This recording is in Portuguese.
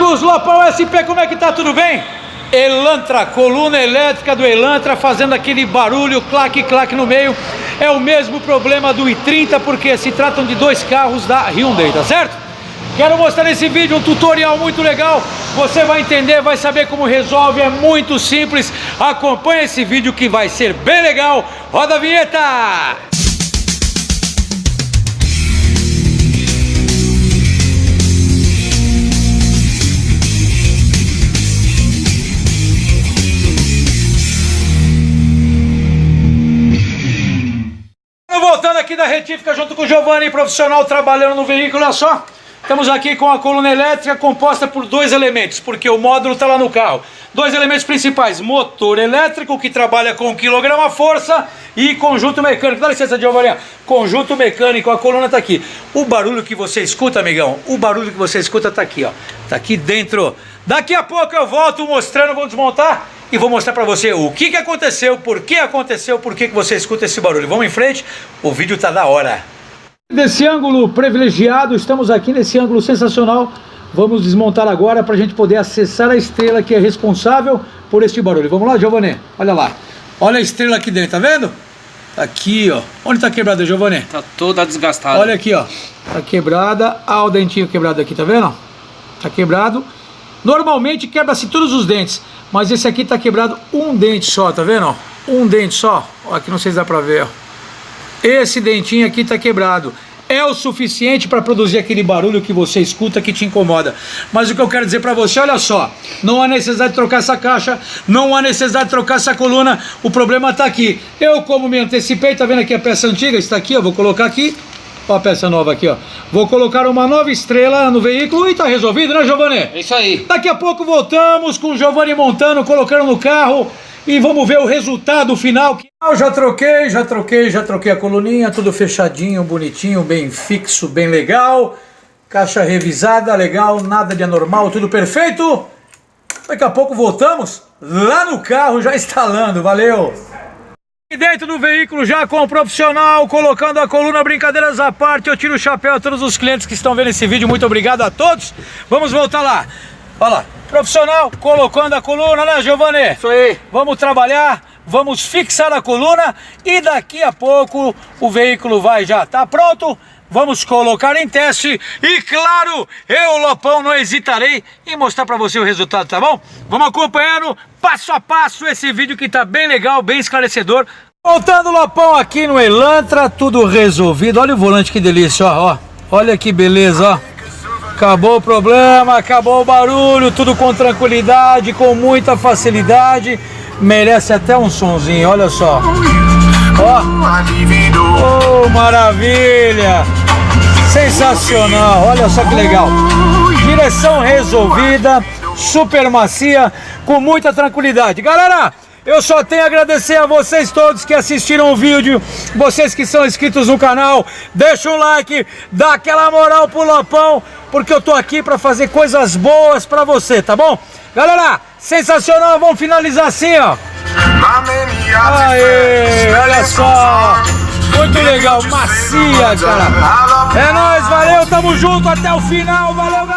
amigos, Lopão SP, como é que tá? Tudo bem? Elantra, coluna elétrica do Elantra fazendo aquele barulho, claque, claque no meio. É o mesmo problema do i30, porque se tratam de dois carros da Hyundai, tá certo? Quero mostrar nesse vídeo um tutorial muito legal. Você vai entender, vai saber como resolve, é muito simples. Acompanhe esse vídeo que vai ser bem legal. Roda a vinheta! Voltando aqui da retífica junto com o Giovanni, profissional trabalhando no veículo, olha só. Estamos aqui com a coluna elétrica composta por dois elementos, porque o módulo está lá no carro. Dois elementos principais, motor elétrico que trabalha com quilograma-força e conjunto mecânico. Dá licença, Giovanni. Conjunto mecânico, a coluna está aqui. O barulho que você escuta, amigão, o barulho que você escuta está aqui, ó. Está aqui dentro. Daqui a pouco eu volto mostrando, vou desmontar e vou mostrar pra você o que aconteceu, por que você escuta esse barulho. Vamos em frente, o vídeo tá da hora. Desse ângulo privilegiado, estamos aqui nesse ângulo sensacional. Vamos desmontar agora pra gente poder acessar a estrela que é responsável por este barulho. Vamos lá, Giovanni? Olha lá. Olha a estrela aqui dentro, tá vendo? Tá aqui, ó. Onde tá quebrada, Giovanni? Tá toda desgastada. Olha aqui, ó. Tá quebrada. Ah, o dentinho quebrado aqui, tá vendo? Tá quebrado. Normalmente quebra-se todos os dentes, mas esse aqui tá quebrado um dente só, tá vendo? Um dente só. Ó, aqui não sei se dá pra ver, ó. Esse dentinho aqui tá quebrado. É o suficiente para produzir aquele barulho que você escuta que te incomoda. Mas o que eu quero dizer para você, olha só, não há necessidade de trocar essa caixa, não há necessidade de trocar essa coluna, o problema tá aqui. Eu, como me antecipei, tá vendo aqui a peça antiga? Está aqui, ó, vou colocar aqui. Ó a peça nova aqui, ó. Vou colocar uma nova estrela no veículo e tá resolvido, né, Giovanni? É isso aí. Daqui a pouco voltamos com o Giovanni montando, colocando no carro e vamos ver o resultado final. Eu já troquei a coluninha, tudo fechadinho, bonitinho, bem fixo, bem legal. Caixa revisada, legal, nada de anormal, tudo perfeito. Daqui a pouco voltamos lá no carro já instalando, valeu! E dentro do veículo já com o profissional, colocando a coluna, brincadeiras à parte, eu tiro o chapéu a todos os clientes que estão vendo esse vídeo, muito obrigado a todos. Vamos voltar lá, olha lá, profissional colocando a coluna, né, Giovanni? Isso aí. Vamos trabalhar, vamos fixar a coluna e daqui a pouco o veículo vai já estar pronto. Vamos colocar em teste e claro, eu, Lopão, não hesitarei em mostrar pra você o resultado, tá bom? Vamos acompanhando passo a passo esse vídeo que tá bem legal, bem esclarecedor. Voltando, Lopão, aqui no Elantra, tudo resolvido. Olha o volante, que delícia, ó. Olha que beleza, ó. Acabou o problema, acabou o barulho, tudo com tranquilidade, com muita facilidade. Merece até um sonzinho, olha só. Ó, oh, maravilha, sensacional, olha só que legal. Direção resolvida, super macia, com muita tranquilidade. Galera, eu só tenho a agradecer a vocês todos que assistiram o vídeo, vocês que são inscritos no canal, deixa um like, dá aquela moral pro Lopão, porque eu tô aqui pra fazer coisas boas pra você, tá bom? Galera, sensacional, vamos finalizar assim, ó. Aê, olha só, muito legal, macia, cara. É nóis, valeu, tamo junto até o final, valeu, galera.